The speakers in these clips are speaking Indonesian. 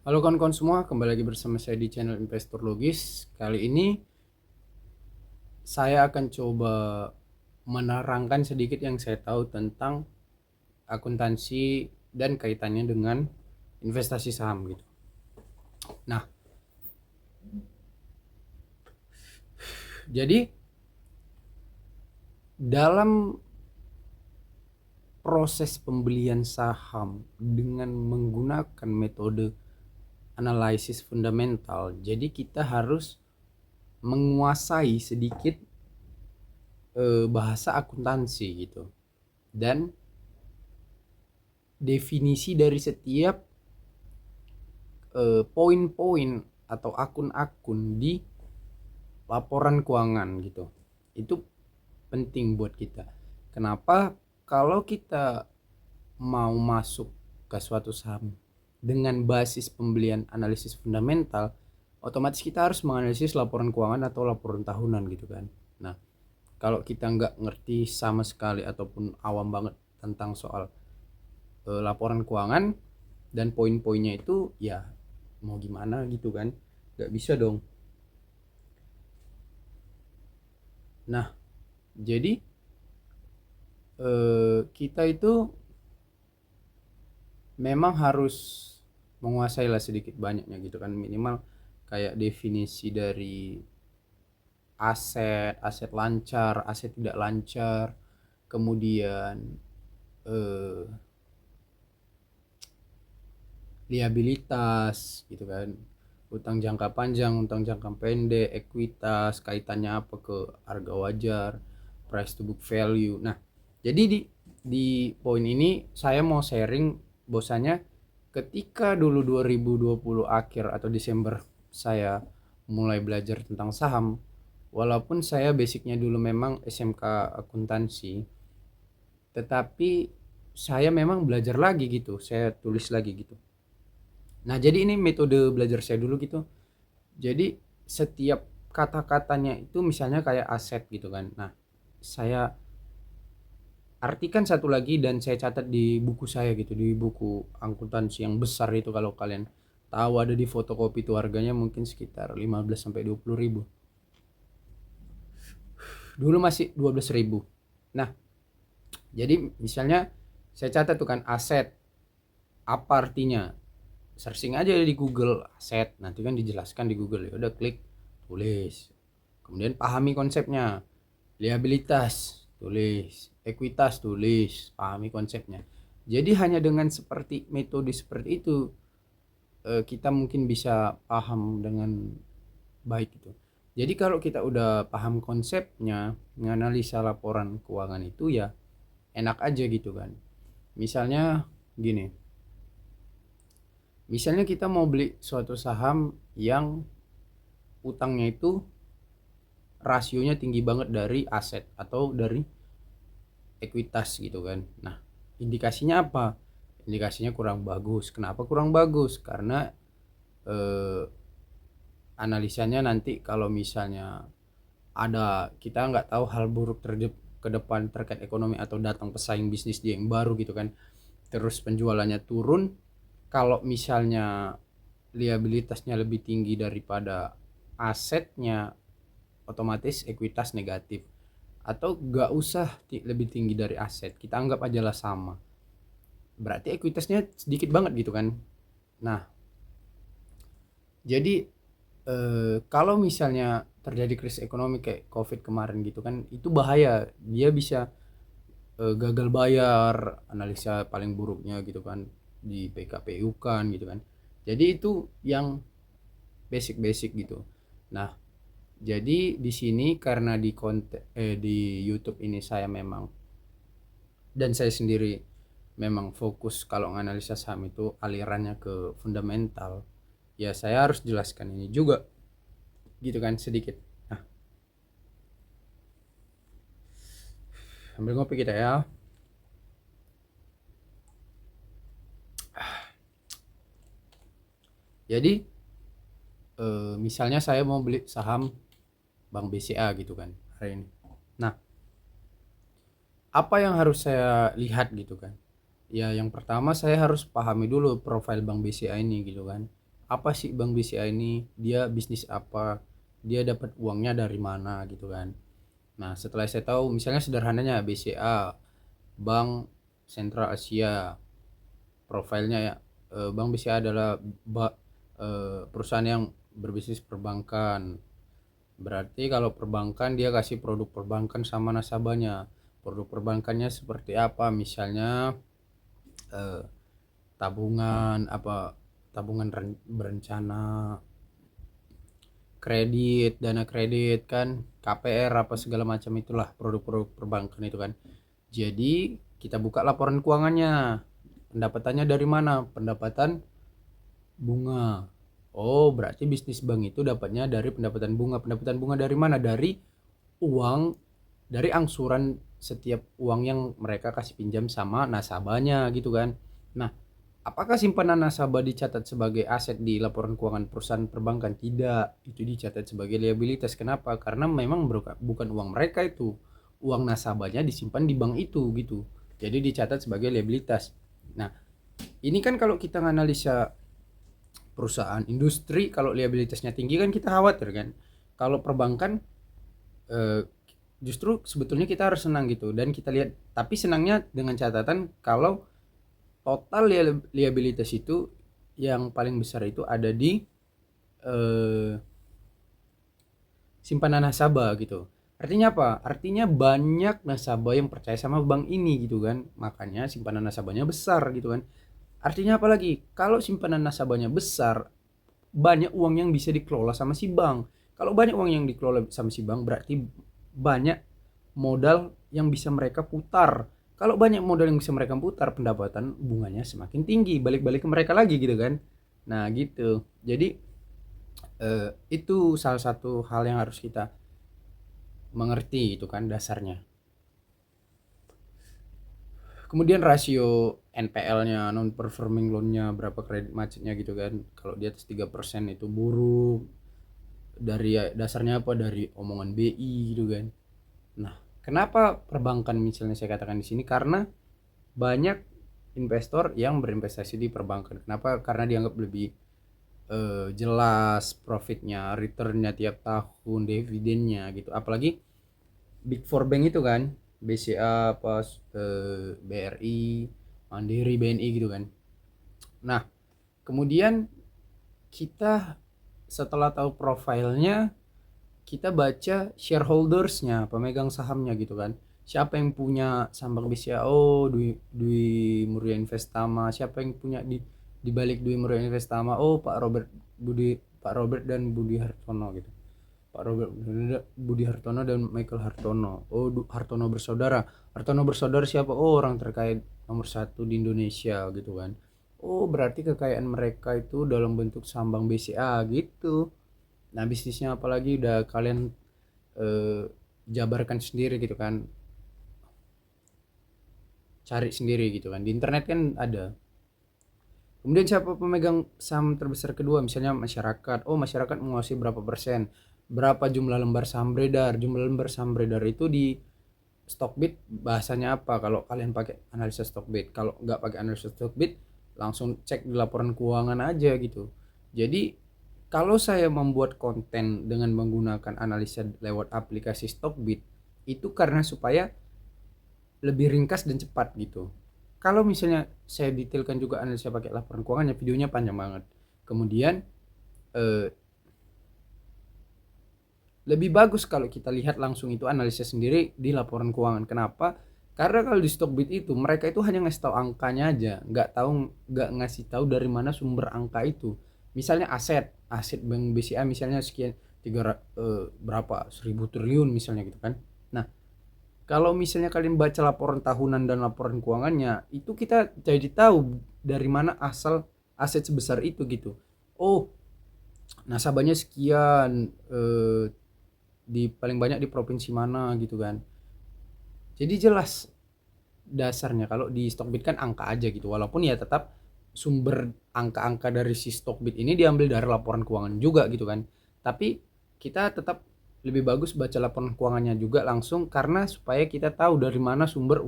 Halo kawan-kawan semua, kembali lagi bersama saya di channel Investor Logis. Kali ini saya akan coba menerangkan sedikit yang saya tahu tentang akuntansi dan kaitannya dengan investasi saham gitu. Nah, jadi dalam proses pembelian saham dengan menggunakan metode analisis fundamental, jadi kita harus menguasai sedikit bahasa akuntansi gitu. Dan definisi dari setiap poin-poin atau akun-akun di laporan keuangan gitu. Itu penting buat kita. Kenapa? Kalau kita mau masuk ke suatu saham dengan basis pembelian analisis fundamental, otomatis kita harus menganalisis laporan keuangan atau laporan tahunan gitu kan. Nah, kalau kita nggak ngerti sama sekali ataupun awam banget tentang soal laporan keuangan dan poin-poinnya itu, ya mau gimana gitu kan, nggak bisa dong. Nah, jadi kita itu memang harus menguasai lah sedikit banyaknya gitu kan, minimal kayak definisi dari aset, aset lancar, aset tidak lancar, kemudian eh, liabilitas gitu kan, utang jangka panjang, utang jangka pendek, ekuitas, kaitannya apa ke harga wajar, price to book value. Nah, jadi di poin ini saya mau sharing bahwasanya ketika dulu 2020 akhir atau Desember saya mulai belajar tentang saham, walaupun saya basicnya dulu memang SMK akuntansi, tetapi saya memang belajar lagi gitu, saya tulis lagi gitu. Nah, jadi ini metode belajar saya dulu gitu. Jadi setiap kata-katanya itu misalnya kayak aset gitu kan. Nah, saya artikan satu lagi dan saya catat di buku saya gitu, di buku akuntansi yang besar itu, kalau kalian tahu ada di fotokopi itu harganya mungkin sekitar 15 sampai 20 ribu. Dulu masih 12 ribu. Nah, jadi misalnya saya catat tuh kan aset, apa artinya? Searching aja di Google aset, nanti kan dijelaskan di Google, ya udah klik, tulis. Kemudian pahami konsepnya. Liabilitas, tulis. Ekuitas, tulis. Pahami konsepnya. Jadi hanya dengan seperti metode seperti itu kita mungkin bisa paham dengan baik itu. Jadi kalau kita udah paham konsepnya, menganalisa laporan keuangan itu ya enak aja gitu kan. Misalnya gini, misalnya kita mau beli suatu saham yang utangnya itu rasionya tinggi banget dari aset atau dari ekuitas gitu kan. Nah, indikasinya apa? Indikasinya kurang bagus. Kenapa kurang bagus? Karena eh, analisanya nanti kalau misalnya ada, kita nggak tahu hal buruk ke depan terkait ekonomi atau datang pesaing bisnis dia yang baru gitu kan, terus penjualannya turun, kalau misalnya liabilitasnya lebih tinggi daripada asetnya, otomatis ekuitas negatif. Atau nggak usah lebih tinggi dari aset, kita anggap aja lah sama, berarti ekuitasnya sedikit banget gitu kan. Nah, jadi kalau misalnya terjadi krisis ekonomi kayak covid kemarin gitu kan, itu bahaya, dia bisa gagal bayar, analisa paling buruknya gitu kan, di PKPU kan gitu kan. Jadi itu yang basic-basic gitu. Nah, jadi di sini karena di YouTube ini saya memang, dan saya sendiri memang fokus kalau menganalisa saham itu alirannya ke fundamental, ya saya harus jelaskan ini juga gitu kan sedikit. Nah, sambil ngopi kita ya. Jadi misalnya saya mau beli saham Bank BCA gitu kan hari ini. Nah, apa yang harus saya lihat gitu kan? Ya, yang pertama saya harus pahami dulu profil Bank BCA ini gitu kan. apa sih Bank BCA ini, dia bisnis apa, dia dapat uangnya dari mana gitu kan. Nah setelah saya tahu, misalnya sederhananya BCA, Bank Sentral Asia, profilnya ya, Bank BCA adalah perusahaan yang berbisnis perbankan. Berarti kalau perbankan dia kasih produk perbankan sama nasabahnya. Produk perbankannya seperti apa? Misalnya eh, tabungan apa, tabungan berencana, kredit, dana kredit kan, KPR apa segala macam itulah produk-produk perbankan itu kan. Jadi kita buka laporan keuangannya. Pendapatannya dari mana? Pendapatan bunga. Oh, berarti bisnis bank itu dapatnya dari pendapatan bunga. Pendapatan bunga dari mana? Dari uang, dari angsuran setiap uang yang mereka kasih pinjam sama nasabahnya gitu kan. Nah, apakah simpanan nasabah dicatat sebagai aset di laporan keuangan perusahaan perbankan? Tidak, itu dicatat sebagai liabilitas. Kenapa? Karena memang bukan uang mereka itu. Uang nasabahnya disimpan di bank itu gitu. Jadi dicatat sebagai liabilitas. Nah, ini kan kalau kita analisa perusahaan industri, kalau liabilitasnya tinggi kan kita khawatir kan. Kalau perbankan justru sebetulnya kita harus senang gitu, dan kita lihat, tapi senangnya dengan catatan kalau total liabilitas itu yang paling besar itu ada di simpanan nasabah gitu. Artinya apa? Artinya banyak nasabah yang percaya sama bank ini gitu kan, makanya simpanan nasabahnya besar gitu kan. Artinya apa lagi? Kalau simpanan nasabahnya besar, banyak uang yang bisa dikelola sama si bank. Kalau banyak uang yang dikelola sama si bank, berarti banyak modal yang bisa mereka putar. Kalau banyak modal yang bisa mereka putar, pendapatan bunganya semakin tinggi, balik-balik ke mereka lagi gitu kan. Nah gitu. Jadi itu salah satu hal yang harus kita mengerti itu kan dasarnya. Kemudian rasio NPL-nya, non performing loan-nya, berapa kredit macetnya gitu kan. Kalau di atas 3% itu buruk. Dari dasarnya apa? Dari omongan BI gitu kan. Nah, kenapa perbankan misalnya saya katakan di sini? Karena banyak investor yang berinvestasi di perbankan. Kenapa? Karena dianggap lebih jelas profitnya, returnnya tiap tahun, dividennya gitu. Apalagi Big Four Bank itu kan, BCA, pas BRI, Mandiri, BNI gitu kan. Nah, kemudian kita setelah tahu profilnya, kita baca shareholdersnya, pemegang sahamnya gitu kan. Siapa yang punya saham Bank BCA? Oh, Dwi Muria Investama. Siapa yang punya di balik Dwi Muria Investama? Oh, Pak Robert dan Budi Hartono gitu. Pak Robert Budi Hartono dan Michael Hartono. Oh, Hartono bersaudara. Hartono bersaudara siapa? Oh, orang terkaya nomor 1 di Indonesia gitu kan. Oh, berarti kekayaan mereka itu dalam bentuk saham Bank BCA gitu. Nah, bisnisnya apalagi udah kalian eh, jabarkan sendiri gitu kan, cari sendiri gitu kan, di internet kan ada. Kemudian siapa pemegang saham terbesar kedua? Misalnya masyarakat. Oh, masyarakat menguasai berapa persen, berapa jumlah lembar saham beredar. Jumlah lembar saham beredar itu di Stockbit bahasanya apa kalau kalian pakai analisa Stockbit. Kalau nggak pakai analisa Stockbit, langsung cek di laporan keuangan aja gitu. Jadi kalau saya membuat konten dengan menggunakan analisa lewat aplikasi Stockbit, itu karena supaya lebih ringkas dan cepat gitu. Kalau misalnya saya detailkan juga analisa pakai laporan keuangannya, videonya panjang banget. Kemudian eh, lebih bagus kalau kita lihat langsung itu analisa sendiri di laporan keuangan. Kenapa? Karena kalau di Stockbit itu mereka itu hanya ngasih tahu angkanya aja, nggak ngasih tahu dari mana sumber angka itu. Misalnya aset Bank BCA misalnya sekian berapa 1.000 triliun misalnya gitu kan. Nah, kalau misalnya kalian baca laporan tahunan dan laporan keuangannya, itu kita jadi tahu dari mana asal aset sebesar itu gitu. Oh, nasabahnya sekian, di paling banyak di provinsi mana gitu kan. Jadi jelas dasarnya. Kalau di Stockbit kan angka aja gitu, walaupun ya tetap sumber angka-angka dari si Stockbit ini diambil dari laporan keuangan juga gitu kan. Tapi kita tetap lebih bagus baca laporan keuangannya juga langsung, karena supaya kita tahu dari mana sumber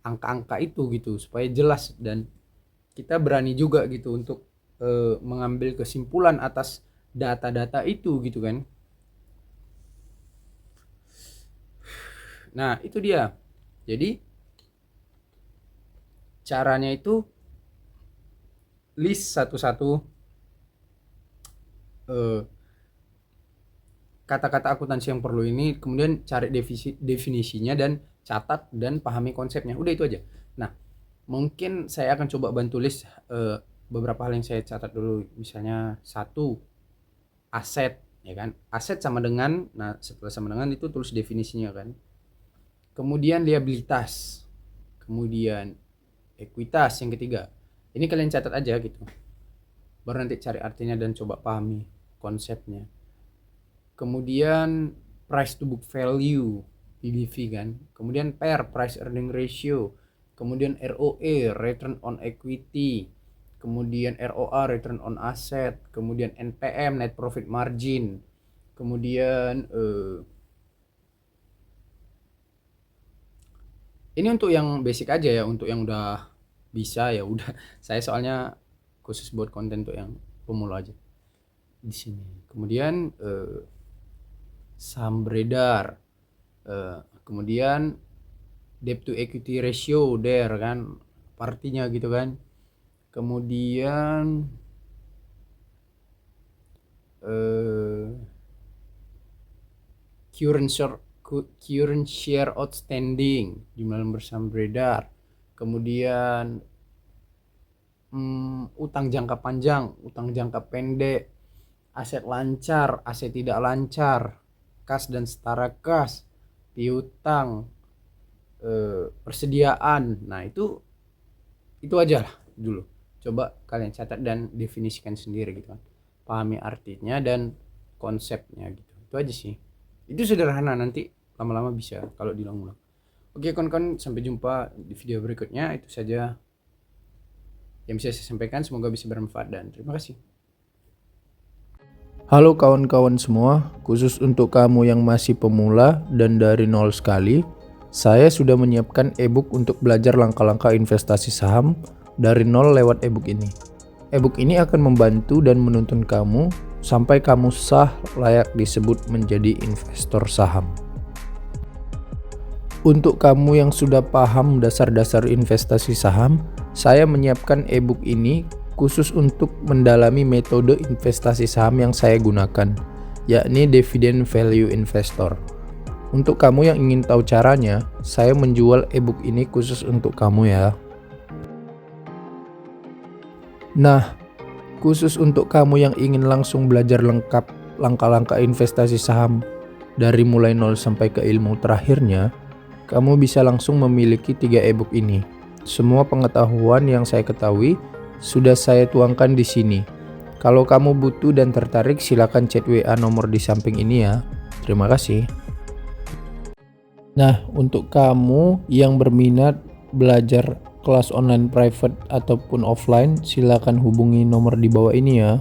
angka-angka itu gitu, supaya jelas dan kita berani juga gitu untuk mengambil kesimpulan atas data-data itu gitu kan. Nah itu dia. Jadi caranya itu list satu-satu kata-kata akuntansi yang perlu ini, kemudian cari definisinya dan catat dan pahami konsepnya. Udah itu aja. Nah mungkin saya akan coba bantu list beberapa hal yang saya catat dulu. Misalnya satu, aset, ya kan. Aset sama dengan, nah setelah sama dengan itu tulis definisinya kan. Kemudian liabilitas, kemudian ekuitas yang ketiga. Ini kalian catat aja gitu, baru nanti cari artinya dan coba pahami konsepnya. Kemudian price to book value, PBV kan. Kemudian PER, price earning ratio. Kemudian ROE, return on equity. Kemudian ROA, return on asset. Kemudian NPM, net profit margin. Kemudian ini untuk yang basic aja ya, untuk yang udah bisa ya udah. Saya soalnya khusus buat konten untuk yang pemula aja di sini. Kemudian saham beredar, kemudian debt to equity ratio DER kan, partinya gitu kan. Kemudian current share outstanding, jumlah lembar saham beredar. Kemudian utang jangka panjang, utang jangka pendek, aset lancar, aset tidak lancar, kas dan setara kas, piutang, persediaan. Nah itu aja lah dulu. Coba kalian catat dan definisikan sendiri gitu kan, pahami artinya dan konsepnya gitu. Itu aja sih. Itu sederhana, nanti lama-lama bisa kalau diulang-ulang. Oke kawan-kawan, sampai jumpa di video berikutnya. Itu saja yang bisa saya sampaikan, semoga bisa bermanfaat dan terima kasih. Halo kawan-kawan semua, khusus untuk kamu yang masih pemula dan dari nol sekali, saya sudah menyiapkan ebook untuk belajar langkah-langkah investasi saham dari nol lewat ebook ini. Ebook ini akan membantu dan menuntun kamu sampai kamu sah layak disebut menjadi investor saham. Untuk kamu yang sudah paham dasar-dasar investasi saham, saya menyiapkan ebook ini khusus untuk mendalami metode investasi saham yang saya gunakan, yakni Dividend Value Investor. Untuk kamu yang ingin tahu caranya, saya menjual ebook ini khusus untuk kamu ya. Nah, khusus untuk kamu yang ingin langsung belajar lengkap langkah-langkah investasi saham dari mulai nol sampai ke ilmu terakhirnya, kamu bisa langsung memiliki 3 ebook ini. Semua pengetahuan yang saya ketahui sudah saya tuangkan di sini. Kalau kamu butuh dan tertarik, silakan chat WA nomor di samping ini ya. Terima kasih. Nah, untuk kamu yang berminat belajar kelas online private ataupun offline, silakan hubungi nomor di bawah ini ya.